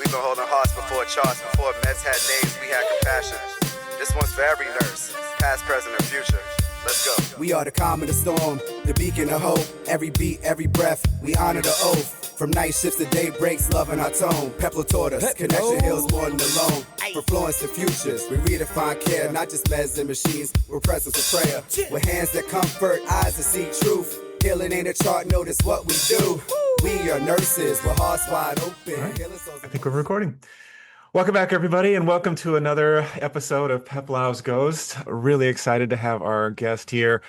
people holding hearts before charts. Before meds had names, we had compassion. This one's for every nurse, past, present, and future. Let's go. We are the calm in the storm, the beacon of hope. Every beat, every breath, we honor the oath. From night shifts to day breaks, loving our tone. Peplau taught us, connection heals more than alone. From Florence to futures, we redefine care. Not just meds and machines, we're presence of prayer. With hands that comfort, eyes that see truth. Healing ain't a chart, notice what we do. We are nurses with hearts wide open. Right. I think we're recording. Welcome back, everybody, and welcome to another episode of Peplau's Ghost. Really excited to have our guest here.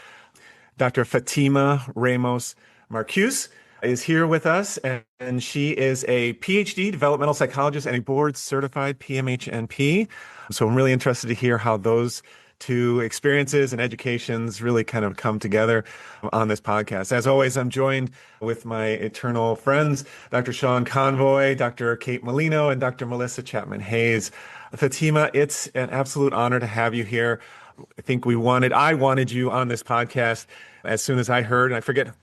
Dr. Fatima Ramos Marcuse is here with us, and she is a PhD developmental psychologist and a board-certified PMHNP. So I'm really interested to hear how those two experiences and educations really kind of come together on this podcast. As always, I'm joined with my eternal friends, Dr. Sean Convoy, Dr. Kate Molino, and Dr. Melissa Chapman-Hayes. Fatima, it's an absolute honor to have you here. I wanted you on this podcast as soon as I heard, and I forget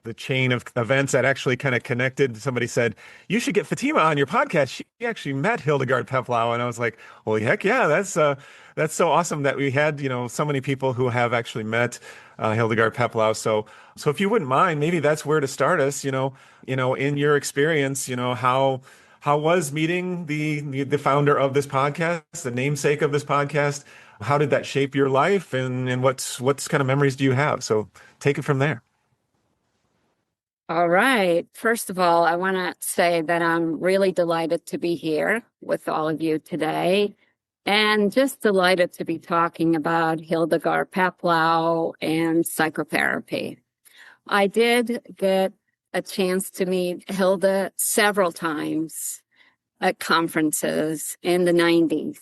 the chain of events that actually kind of connected. Somebody said, you should get Fatima on your podcast. She actually met Hildegard Peplau. And I was like, well, heck yeah, that's so awesome that we had, so many people who have actually met Hildegard Peplau. So if you wouldn't mind, maybe that's where to start us, in your experience, how was meeting the founder of this podcast, the namesake of this podcast? How did that shape your life, and what's kind of memories do you have? So take it from there. All right. First of all, I want to say that I'm really delighted to be here with all of you today, and just delighted to be talking about Hildegard Peplau and psychotherapy. I did get a chance to meet Hilda several times at conferences in the 90s.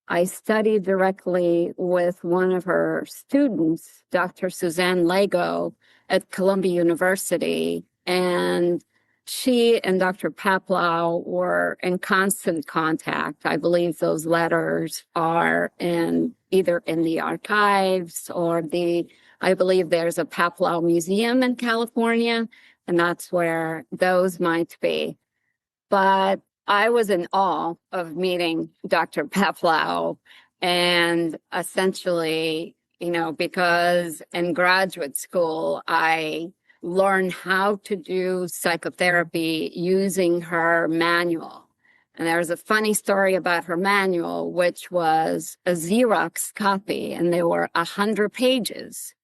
I studied directly with one of her students, Dr. Suzanne Lego, at Columbia University, and she and Dr. Peplau were in constant contact. I believe those letters are either in the archives or I believe there's a Peplau Museum in California, and that's where those might be. But I was in awe of meeting Dr. Peplau, and essentially, because in graduate school, I learned how to do psychotherapy using her manual. And there's a funny story about her manual, which was a Xerox copy, and there were 100 pages.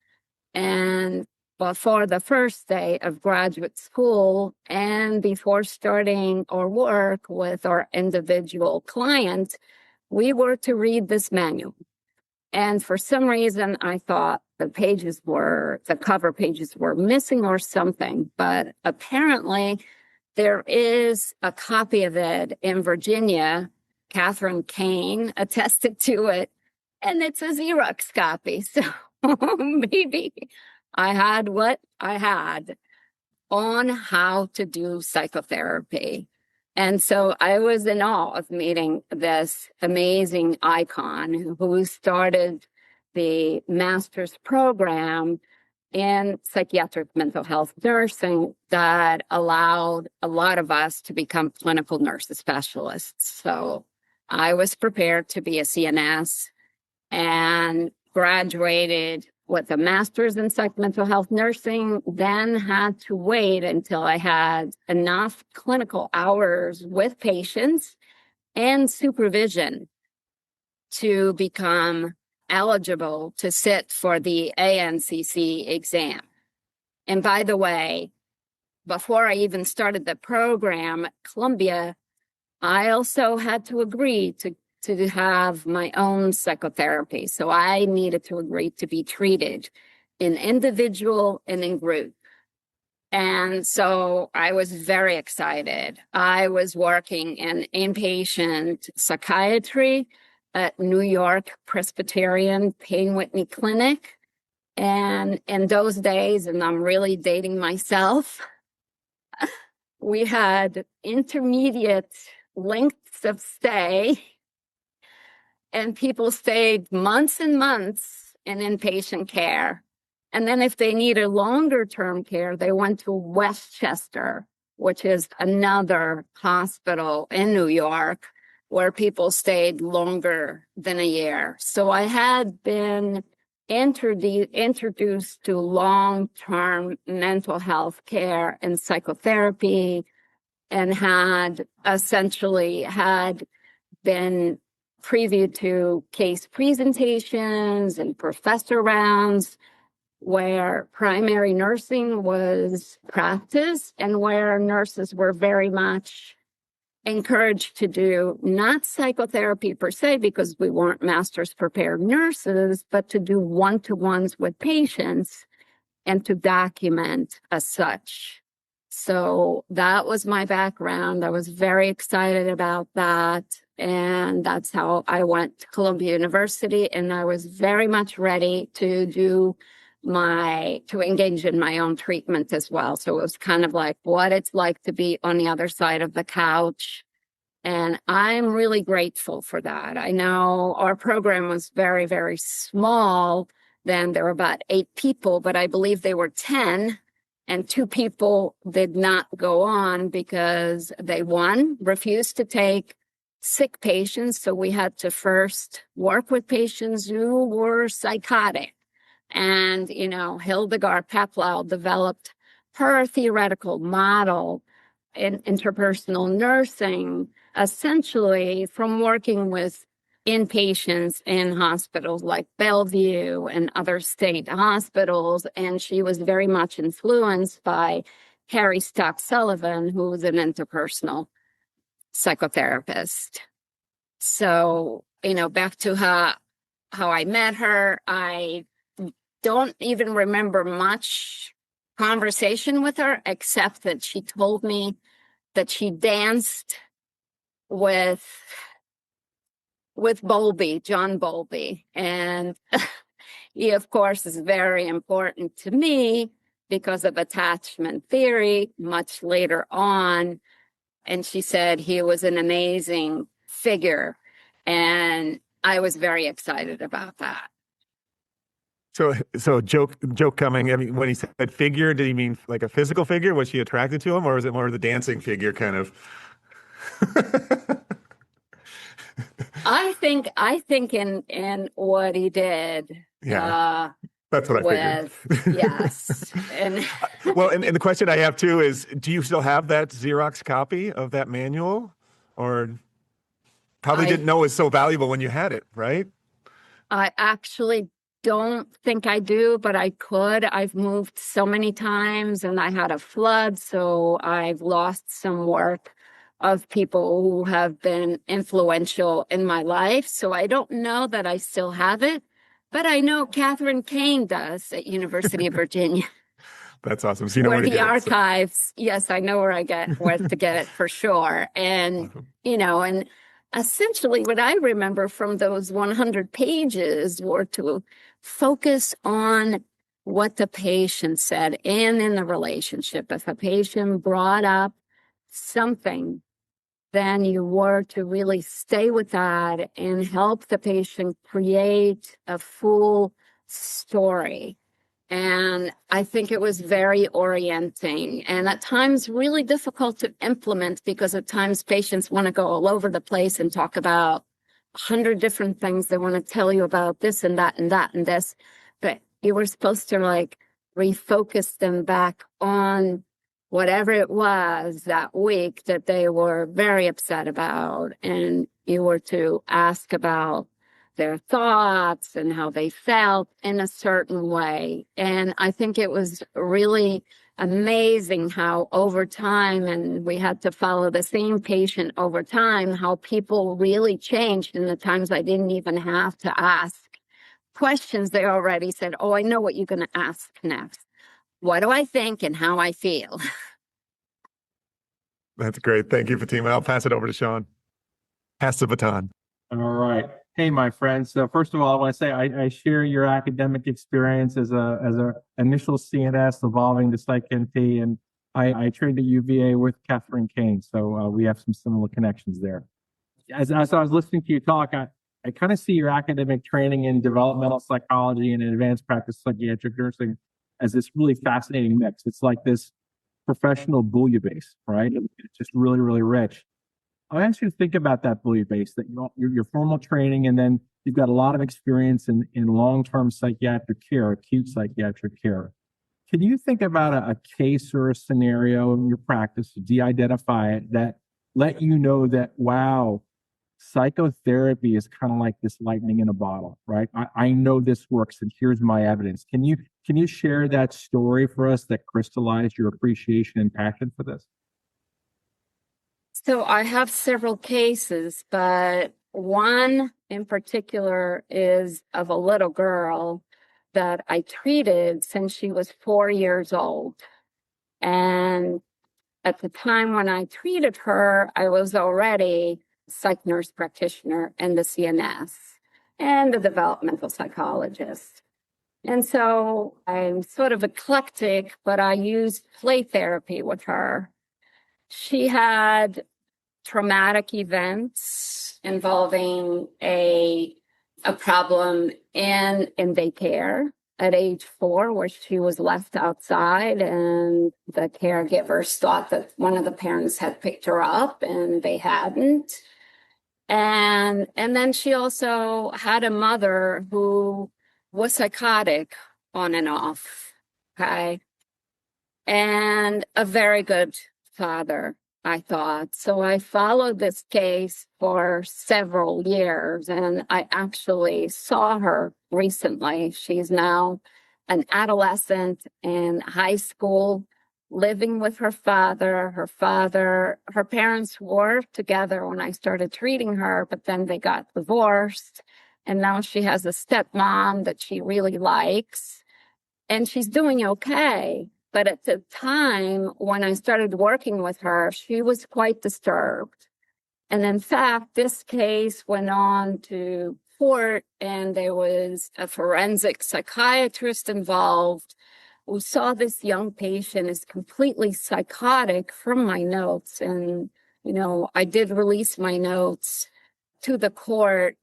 And before the first day of graduate school and before starting our work with our individual clients, we were to read this manual. And for some reason, I thought the cover pages were missing or something. But apparently, there is a copy of it in Virginia. Catherine Kane attested to it, and it's a Xerox copy. So maybe I had what I had on how to do psychotherapy. And so I was in awe of meeting this amazing icon who started the master's program in psychiatric mental health nursing that allowed a lot of us to become clinical nurse specialists. So I was prepared to be a CNS and graduated with a master's in psych mental health nursing, then had to wait until I had enough clinical hours with patients and supervision to become eligible to sit for the ANCC exam. And by the way, before I even started the program at Columbia, I also had to agree to have my own psychotherapy. So I needed to agree to be treated in individual and in group. And so I was very excited. I was working in inpatient psychiatry at New York Presbyterian Payne Whitney Clinic. And in those days, and I'm really dating myself, we had intermediate lengths of stay, and people stayed months and months in inpatient care. And then if they needed longer term care, they went to Westchester which is another hospital in New York where people stayed longer than a year. So I had been introduced to long-term mental health care and psychotherapy, and had been preview to case presentations and professor rounds where primary nursing was practiced and where nurses were very much encouraged to do not psychotherapy per se, because we weren't master's prepared nurses, but to do one-to-ones with patients and to document as such. So that was my background. I was very excited about that. And that's how I went to Columbia University. And I was very much ready to engage in my own treatment as well. So it was kind of like what it's like to be on the other side of the couch. And I'm really grateful for that. I know our program was very, very small. Then there were about 8 people, but I believe they were 10. And 2 people did not go on because they, one, refused to take sick patients. So we had to first work with patients who were psychotic. And, Hildegard Peplau developed her theoretical model in interpersonal nursing, essentially from working with inpatients in hospitals like Bellevue and other state hospitals. And she was very much influenced by Harry Stock Sullivan, who was an interpersonal psychotherapist. So, back to how I met her, I don't even remember much conversation with her, except that she told me that she danced with Bowlby, John Bowlby. And he, of course, is very important to me because of attachment theory much later on. And she said he was an amazing figure. And I was very excited about that. So joke coming. I mean, when he said figure, did he mean like a physical figure? Was she attracted to him, or was it more the dancing figure kind of? I think in what he did. Yeah, that's what I figured. Yes. And well, and the question I have too is, do you still have that Xerox copy of that manual, or probably didn't know it was so valuable when you had it, right? I actually don't think I do, but I could. I've moved so many times and I had a flood, so I've lost some work of people who have been influential in my life. So I don't know that I still have it, but I know Catherine Kane does at University of Virginia. That's awesome. So you know where to the get archives. So. Yes, I know where to get it for sure. And, awesome. And essentially what I remember from those 100 pages were to focus on what the patient said and in the relationship. If a patient brought up something, then you were to really stay with that and help the patient create a full story. And I think it was very orienting and at times really difficult to implement, because at times patients want to go all over the place and talk about 100 different things. They want to tell you about this and that and that and this, but you were supposed to refocus them back on whatever it was that week that they were very upset about. And you were to ask about their thoughts and how they felt in a certain way. And I think it was really amazing how over time, and we had to follow the same patient over time, how people really changed in the times I didn't even have to ask questions. They already said, oh, I know what you're going to ask next. What do I think and how I feel? That's great. Thank you, Fatima. I'll pass it over to Sean. Pass the baton. All right. Hey, my friends. So first of all, I want to say I share your academic experience as a initial CNS evolving to PsychNT, and I trained at UVA with Catherine Kane, so we have some similar connections there. As I was listening to you talk, I kind of see your academic training in developmental psychology and in advanced practice psychiatric nursing as this really fascinating mix. It's like this professional bouillabaisse, right? It's just really, really rich. I ask you to think about that bouillabaisse, that your formal training, and then you've got a lot of experience in long-term psychiatric care, acute psychiatric care. Can you think about a case or a scenario in your practice, de-identify it, that let you know that, wow, psychotherapy is kind of like this lightning in a bottle, right? I know this works, and here's my evidence. Can you share that story for us that crystallized your appreciation and passion for this? So I have several cases, but one in particular is of a little girl that I treated since she was 4 years old. And at the time when I treated her, I was already a psych nurse practitioner and the CNS and the developmental psychologist. And so I'm sort of eclectic, but I used play therapy with her. She had traumatic events involving a problem in daycare at age 4, where she was left outside, and the caregivers thought that one of the parents had picked her up and they hadn't. And then she also had a mother who was psychotic on and off, okay? And a very good father, I thought. So I followed this case for several years, and I actually saw her recently. She's now an adolescent in high school, living with her father. Her parents were together when I started treating her, but then they got divorced. And now she has a stepmom that she really likes, and she's doing okay. But at the time when I started working with her, she was quite disturbed. And in fact, this case went on to court, and there was a forensic psychiatrist involved who saw this young patient as completely psychotic from my notes. And, I did release my notes to the court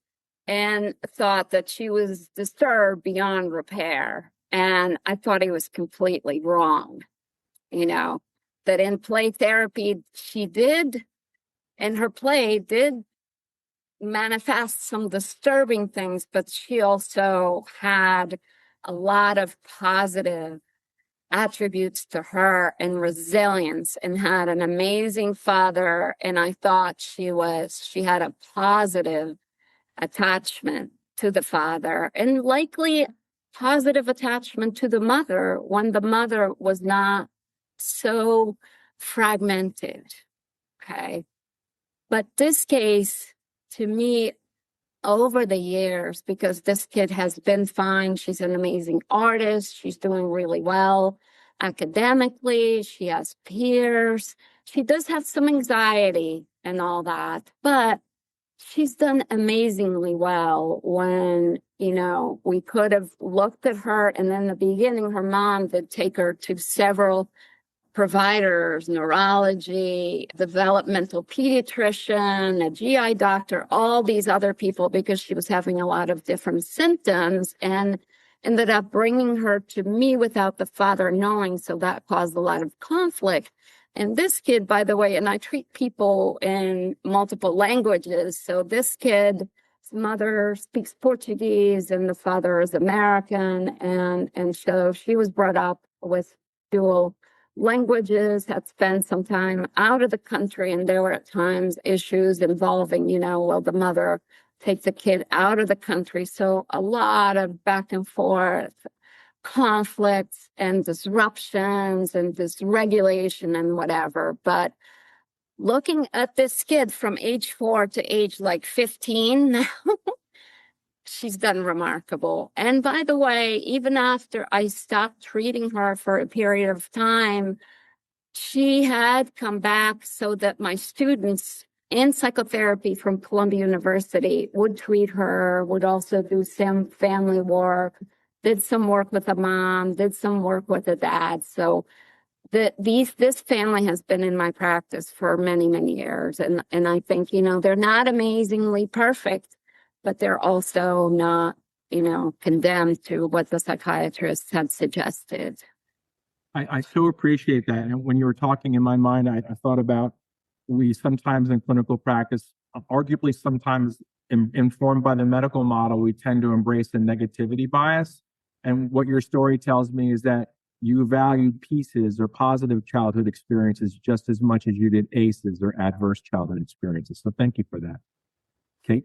and thought that she was disturbed beyond repair. And I thought he was completely wrong, that in play therapy, she did, in her play, did manifest some disturbing things, but she also had a lot of positive attributes to her and resilience, and had an amazing father. And I thought she had a positive attachment to the father, and likely positive attachment to the mother when the mother was not so fragmented. Okay. But this case, to me, over the years, because this kid has been fine, she's an amazing artist, she's doing really well academically, she has peers, she does have some anxiety and all that, but she's done amazingly well when, we could have looked at her, and in the beginning, her mom did take her to several providers, neurology, developmental pediatrician, a GI doctor, all these other people, because she was having a lot of different symptoms, and ended up bringing her to me without the father knowing. So that caused a lot of conflict. And this kid, by the way, and I treat people in multiple languages. So this kid's mother speaks Portuguese and the father is American. And so she was brought up with dual languages, had spent some time out of the country. And there were at times issues involving, will the mother take the kid out of the country? So a lot of back and forth, conflicts and disruptions and dysregulation and whatever. But looking at this kid from age 4 to age 15 now, she's done remarkable. And by the way, even after I stopped treating her for a period of time, she had come back so that my students in psychotherapy from Columbia University would treat her, would also do some family work, did some work with the mom, did some work with the dad. So this family has been in my practice for many, many years. And I think, they're not amazingly perfect, but they're also not, condemned to what the psychiatrists had suggested. I so appreciate that. And when you were talking in my mind, I thought about we sometimes in clinical practice, arguably sometimes informed by the medical model, we tend to embrace the negativity bias. And what your story tells me is that you valued pieces or positive childhood experiences just as much as you did aces or adverse childhood experiences. So thank you for that. Kate?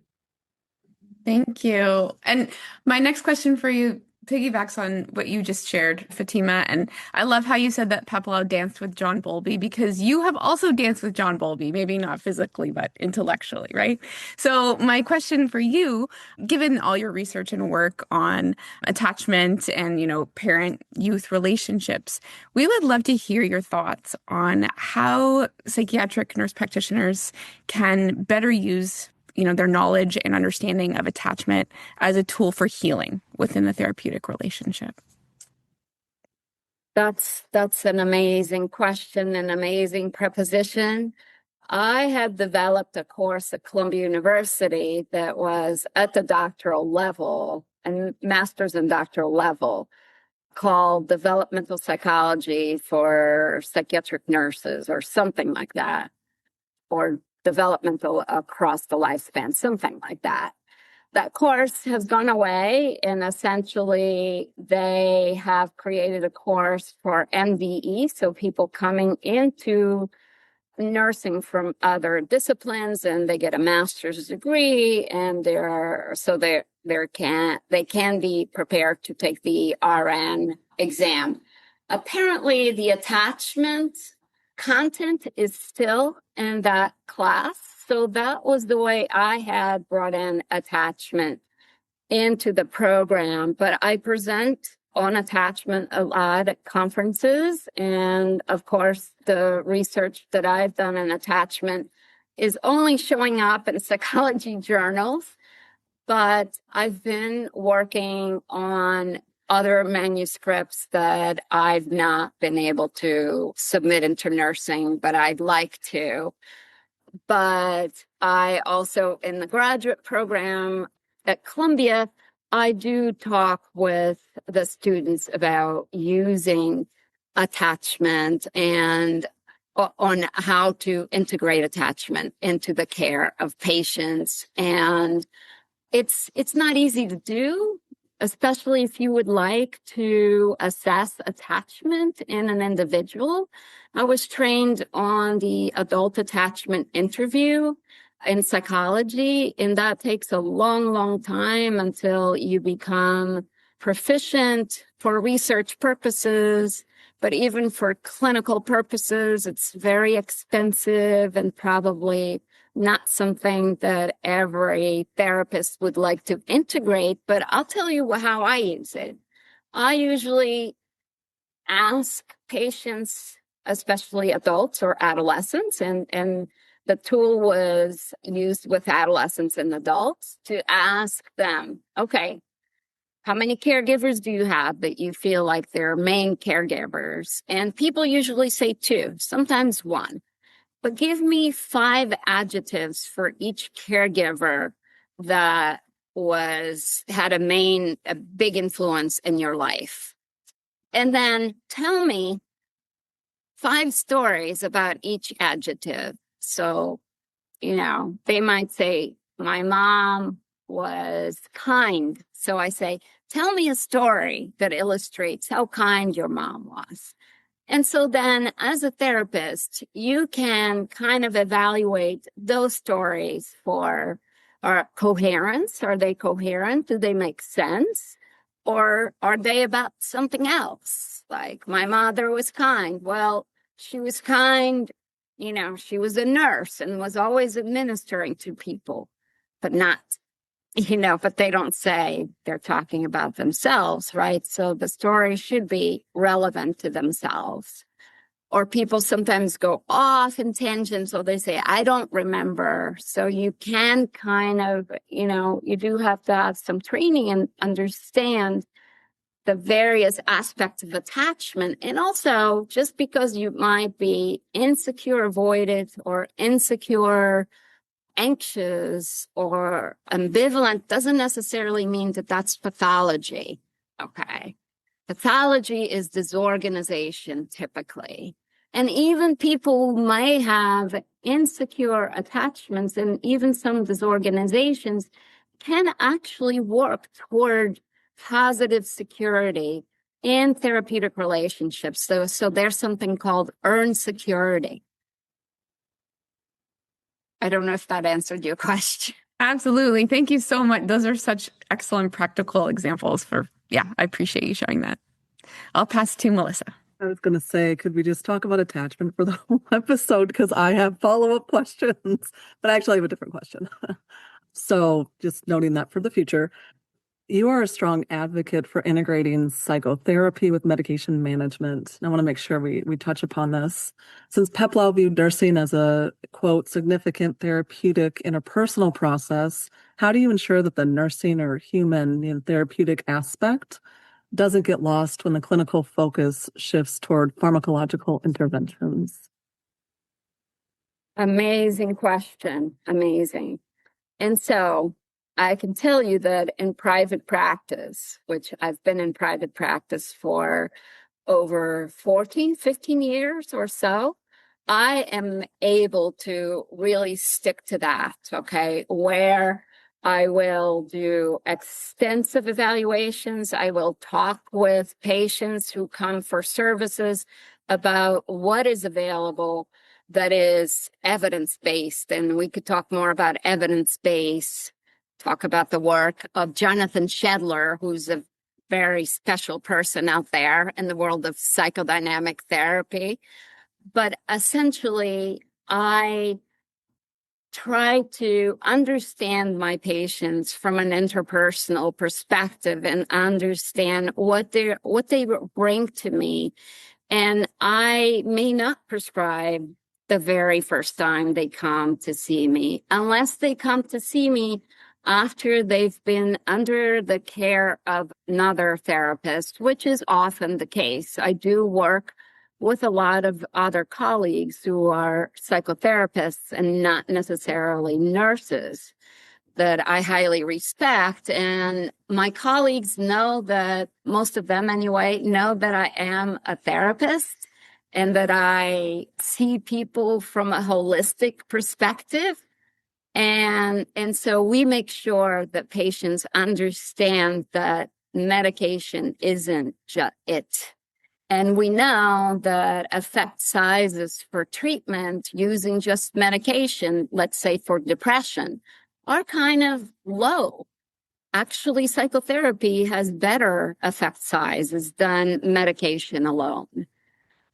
Thank you. And my next question for you piggybacks on what you just shared, Fatima. And I love how you said that Peplau danced with John Bowlby, because you have also danced with John Bowlby, maybe not physically, but intellectually, right? So my question for you, given all your research and work on attachment and, parent-youth relationships, we would love to hear your thoughts on how psychiatric nurse practitioners can better use their knowledge and understanding of attachment as a tool for healing within the therapeutic relationship. That's an amazing question, an amazing proposition. I had developed a course at Columbia University that was at the doctoral level and master's and doctoral level, called developmental psychology for psychiatric nurses or something like that, or developmental across the lifespan, something like that. That course has gone away, and essentially they have created a course for MDE, so people coming into nursing from other disciplines, and they get a master's degree, and they can be prepared to take the RN exam. Apparently, the attachment content is still in that class. So that was the way I had brought in attachment into the program. But I present on attachment a lot at conferences. And of course, the research that I've done in attachment is only showing up in psychology journals. But I've been working on other manuscripts that I've not been able to submit into nursing, but I'd like to. But I also, in the graduate program at Columbia, I do talk with the students about using attachment and on how to integrate attachment into the care of patients. And it's not easy to do, especially if you would like to assess attachment in an individual. I was trained on the adult attachment interview in psychology, and that takes a long, long time until you become proficient for research purposes. But even for clinical purposes, it's very expensive and probably not something that every therapist would like to integrate. But I'll tell you how I use it. I usually ask patients, especially adults or adolescents, and the tool was used with adolescents and adults, to ask them, okay, how many caregivers do you have that you feel like they're main caregivers? And people usually say 2, sometimes 1. But give me 5 adjectives for each caregiver that had a big influence in your life. And then tell me 5 stories about each adjective. So, they might say, my mom was kind. So I say, tell me a story that illustrates how kind your mom was. And so then as a therapist, you can kind of evaluate those stories for coherence. Are they coherent? Do they make sense? Or are they about something else? Like, my mother was kind. Well, she was kind, she was a nurse and was always administering to people, but not, but they don't say they're talking about themselves, right? So the story should be relevant to themselves. Or people sometimes go off in tangents, so they say, I don't remember. So you can kind of, you do have to have some training and understand the various aspects of attachment. And also, just because you might be insecure, avoided, or insecure, anxious, or ambivalent, doesn't necessarily mean that that's pathology. Okay. Pathology is disorganization typically. And even people who may have insecure attachments and even some disorganizations can actually work toward positive security in therapeutic relationships. So there's something called earned security. I don't know if that answered your question. Absolutely. Thank you so much. Those are such excellent practical examples I appreciate you showing that. I'll pass to Melissa. I was going to say, could we just talk about attachment for the whole episode? Because I have follow-up questions, but I actually have a different question. So just noting that for the future, you are a strong advocate for integrating psychotherapy with medication management. And I want to make sure we touch upon this. Since Peplau viewed nursing as a, quote, significant therapeutic interpersonal process, how do you ensure that the nursing or human therapeutic aspect doesn't get lost when the clinical focus shifts toward pharmacological interventions? Amazing question. Amazing. And so I can tell you that in private practice, which I've been in private practice for over 14, 15 years or so, I am able to really stick to that, okay, where I will do extensive evaluations. I will talk with patients who come for services about what is available that is evidence-based. And we could talk more about evidence-based, talk about the work of Jonathan Shedler, who's a very special person out there in the world of psychodynamic therapy. But essentially, I try to understand my patients from an interpersonal perspective and understand what they bring to me. And I may not prescribe the very first time they come to see me, unless they come to see me after they've been under the care of another therapist, which is often the case. I do work with a lot of other colleagues who are psychotherapists and not necessarily nurses that I highly respect. And my colleagues know that, most of them anyway, know that I am a therapist and that I see people from a holistic perspective. And so we make sure that patients understand that medication isn't just it. And we know that effect sizes for treatment using just medication, let's say for depression, are kind of low. Actually, psychotherapy has better effect sizes than medication alone.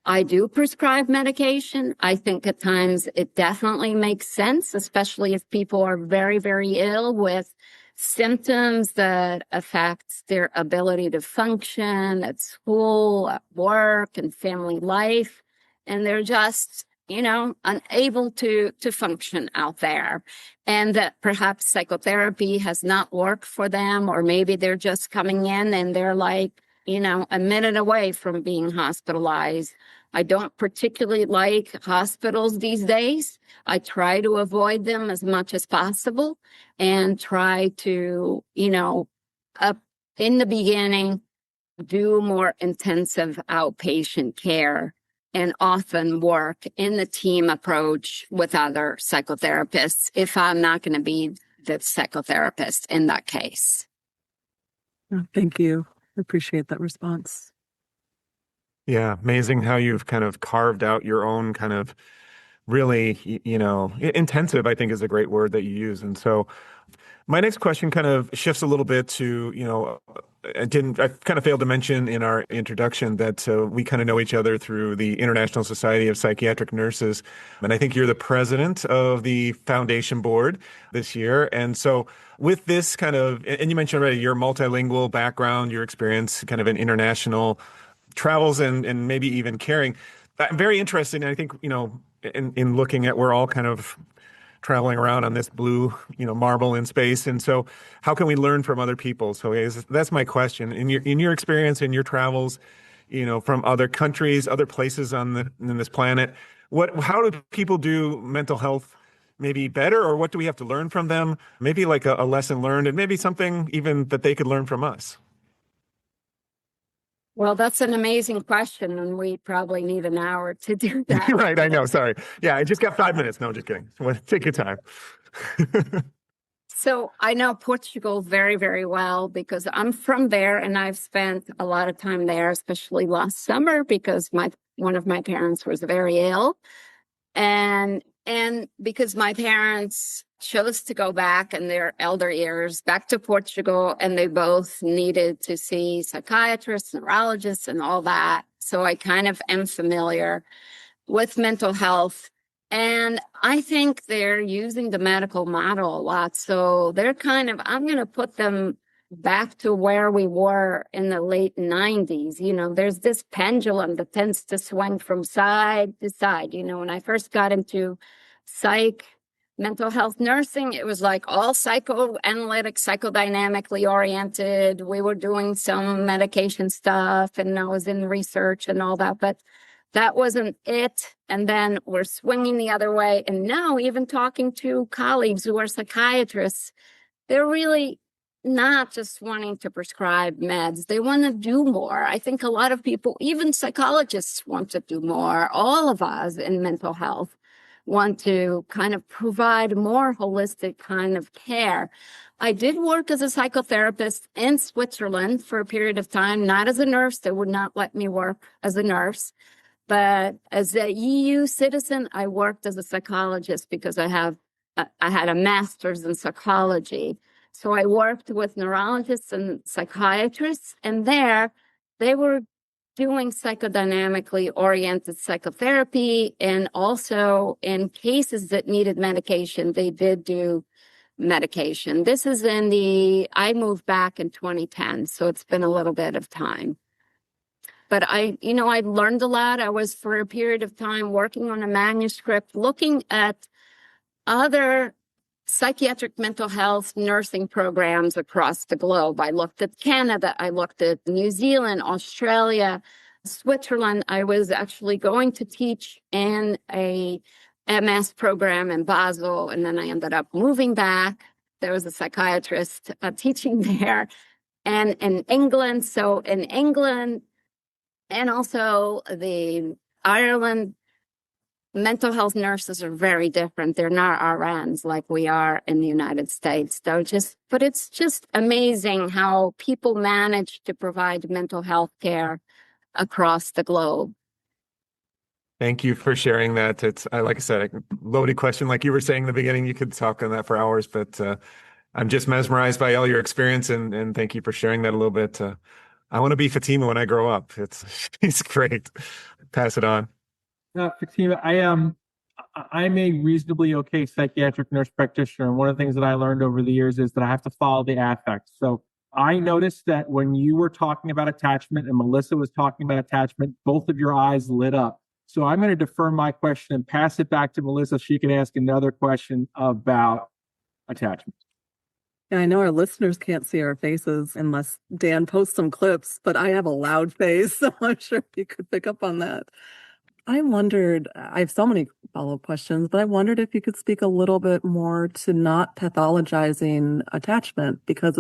I do prescribe medication. I think at times it definitely makes sense, especially if people are very, very ill with symptoms that affect their ability to function at school, at work, and family life. And they're just, unable to function out there. And that perhaps psychotherapy has not worked for them, or maybe they're just coming in and they're like, a minute away from being hospitalized. I don't particularly like hospitals these days. I try to avoid them as much as possible and try to, in the beginning, do more intensive outpatient care and often work in the team approach with other psychotherapists if I'm not going to be the psychotherapist in that case. Thank you. I appreciate that response. Yeah, amazing how you've kind of carved out your own kind of really, intensive, I think is a great word that you use. And so my next question kind of shifts a little bit to, I kind of failed to mention in our introduction that we kind of know each other through the International Society of Psychiatric Nurses. And I think you're the president of the foundation board this year. And so with this kind of, and you mentioned already your multilingual background, your experience kind of in international travels and maybe even caring. Very interesting. And I think, in looking at, we're all kind of traveling around on this blue, marble in space. And so how can we learn from other people? So that's my question. In your experience, in your travels, from other countries, other places in this planet, how do people do mental health maybe better, or what do we have to learn from them? Maybe like a lesson learned, and maybe something even that they could learn from us. Well, that's an amazing question, and we probably need an hour to do that. Right, I know. Sorry. Yeah, I just got 5 minutes. No, just kidding. Well, take your time. So I know Portugal very, very well because I'm from there, and I've spent a lot of time there, especially last summer because one of my parents was very ill. And because my parents chose to go back in their elder years back to Portugal, and they both needed to see psychiatrists, neurologists, and all that. So I kind of am familiar with mental health. And I think they're using the medical model a lot. So they're I'm going to put them back to where we were in the late 90s. There's this pendulum that tends to swing from side to side. When I first got into mental health nursing, it was like all psychoanalytic, psychodynamically oriented. We were doing some medication stuff, and I was in research and all that, but that wasn't it. And then we're swinging the other way. And now even talking to colleagues who are psychiatrists, they're really not just wanting to prescribe meds. They want to do more. I think a lot of people, even psychologists, want to do more. All of us in mental health want to kind of provide more holistic kind of care. I did work as a psychotherapist in Switzerland for a period of time, not as a nurse. They would not let me work as a nurse. But as a EU citizen, I worked as a psychologist because I had a master's in psychology. So I worked with neurologists and psychiatrists, and there they were doing psychodynamically oriented psychotherapy. And also in cases that needed medication, they did do medication. This is I moved back in 2010, so it's been a little bit of time. But I learned a lot. I was for a period of time working on a manuscript, looking at other psychiatric mental health nursing programs across the globe. I looked at Canada. I looked at New Zealand, Australia, Switzerland. I was actually going to teach in a MS program in Basel, and then I ended up moving back. There was a psychiatrist teaching there, and in England. So in England, and also the Ireland, mental health nurses are very different. They're not RNs like we are in the United States. But it's just amazing how people manage to provide mental health care across the globe. Thank you for sharing that. It's, like I said, a loaded question. Like you were saying in the beginning, you could talk on that for hours, but I'm just mesmerized by all your experience, and thank you for sharing that a little bit. I want to be Fatima when I grow up. It's great. Pass it on. Fatima, I'm a reasonably okay psychiatric nurse practitioner. And one of the things that I learned over the years is that I have to follow the affect. So I noticed that when you were talking about attachment and Melissa was talking about attachment, both of your eyes lit up. So I'm going to defer my question and pass it back to Melissa. She can ask another question about attachment. Yeah, I know our listeners can't see our faces unless Dan posts some clips, but I have a loud face, so I'm sure you could pick up on that. I have so many follow-up questions, but I wondered if you could speak a little bit more to not pathologizing attachment, because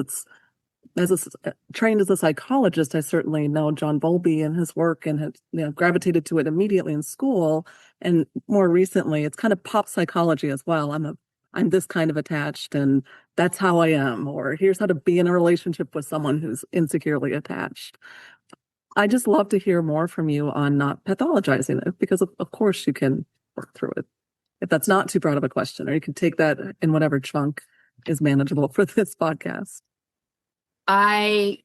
trained as a psychologist, I certainly know John Bowlby and his work and have gravitated to it immediately in school. And more recently, it's kind of pop psychology as well. I'm this kind of attached, and that's how I am, or here's how to be in a relationship with someone who's insecurely attached. I just love to hear more from you on not pathologizing it, because of course you can work through it if that's not too broad of a question, or you can take that in whatever chunk is manageable for this podcast. I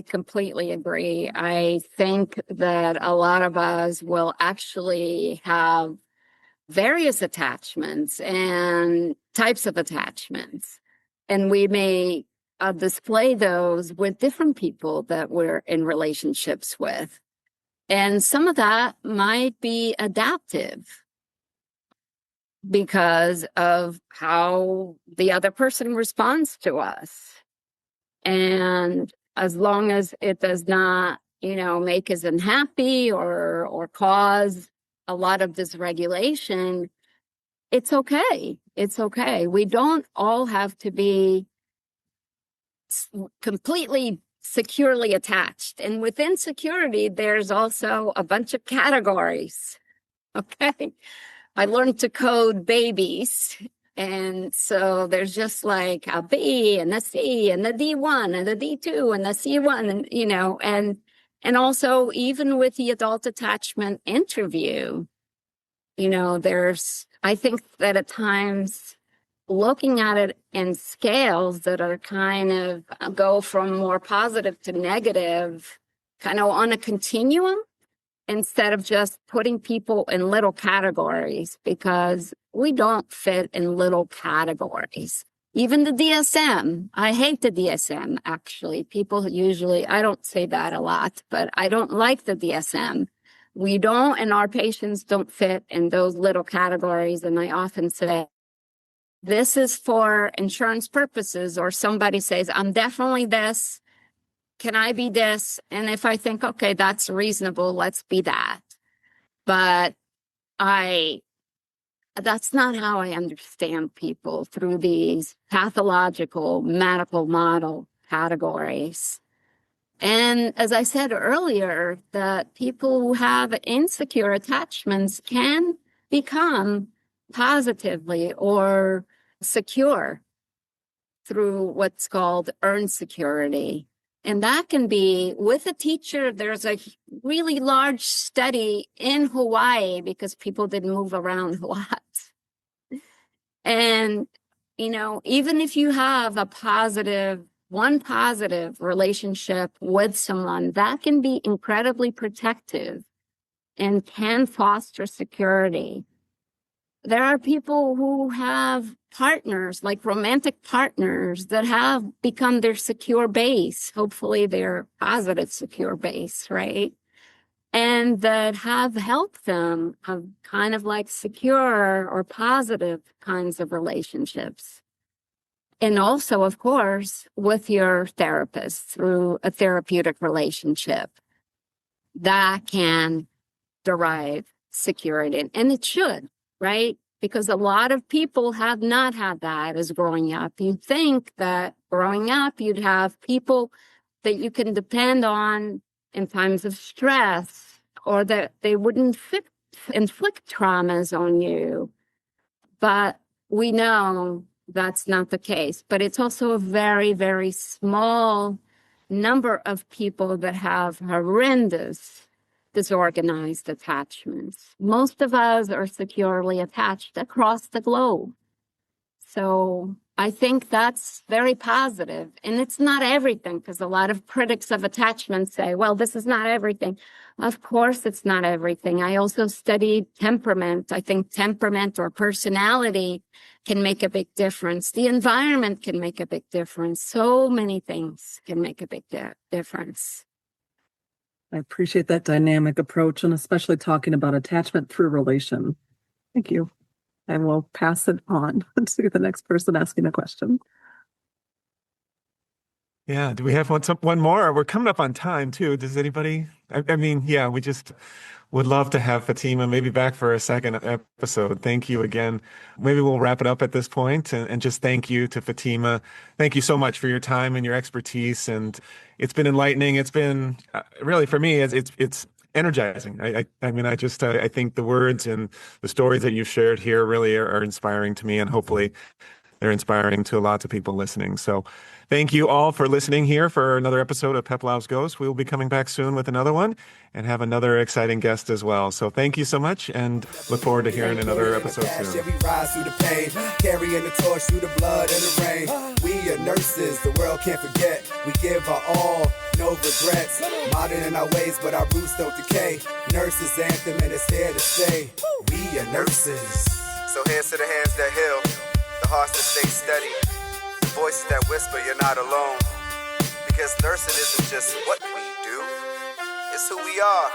completely agree. I think that a lot of us will actually have various attachments and types of attachments, and we may display those with different people that we're in relationships with. And some of that might be adaptive because of how the other person responds to us. And as long as it does not, make us unhappy or cause a lot of dysregulation, it's okay. It's okay. We don't all have to be completely securely attached. And within security, there's also a bunch of categories. Okay. I learned to code babies. And so there's just like a B and a C and the D1 and the D2 and the C1, and, you know, and also even with the adult attachment interview, you know, I think that at times looking at it in scales that are kind of go from more positive to negative, kind of on a continuum, instead of just putting people in little categories, because we don't fit in little categories. Even the DSM, I hate the DSM, actually. People usually, I don't say that a lot, but I don't like the DSM. We don't, and our patients don't fit in those little categories. And I often say, this is for insurance purposes, or somebody says, I'm definitely this. Can I be this? And if I think, okay, that's reasonable, let's be that. But that's not how I understand people, through these pathological medical model categories. And as I said earlier, that people who have insecure attachments can become positively or secure through what's called earned security. And that can be with a teacher. There's a really large study in Hawaii, because people didn't move around a lot. And, you know, even if you have one positive relationship with someone, that can be incredibly protective and can foster security. There are people who have partners, like romantic partners, that have become their secure base, hopefully their positive secure base, right? And that have helped them have kind of like secure or positive kinds of relationships. And also, of course, with your therapist through a therapeutic relationship, that can derive security. And it should, right? Because a lot of people have not had that as growing up. You'd think that growing up, you'd have people that you can depend on in times of stress, or that they wouldn't inflict traumas on you. But we know that's not the case. But it's also a very, very small number of people that have horrendous disorganized attachments. Most of us are securely attached across the globe. So I think that's very positive. And it's not everything, because a lot of critics of attachment say, well, this is not everything. Of course, it's not everything. I also studied temperament. I think temperament or personality can make a big difference. The environment can make a big difference. So many things can make a big difference. I appreciate that dynamic approach, and especially talking about attachment through relation. Thank you. I will pass it on to the next person asking a question. Yeah. Do we have one more? We're coming up on time too. Does anybody? I mean, yeah, we just would love to have Fatima maybe back for a second episode. Thank you again. Maybe we'll wrap it up at this point, and just thank you to Fatima. Thank you so much for your time and your expertise. And it's been enlightening. It's been really, for me, it's energizing. I mean, I think the words and the stories that you've shared here really are inspiring to me, and hopefully they're inspiring to lots of people listening. So thank you all for listening here for another episode of Peplau's Ghost. We will be coming back soon with another one and have another exciting guest as well. So thank you so much, and look forward to hearing another episode soon. We rise through the pain, carrying the torch through the blood and the rain. We are nurses, the world can't forget. We give our all, no regrets. Modern in our ways, but our roots don't decay. Nurses anthem, and it's here to stay. We are nurses. So here's to the hands that heal, the hearts that stay steady, the voices that whisper you're not alone. Because nursing isn't just what we do, it's who we are.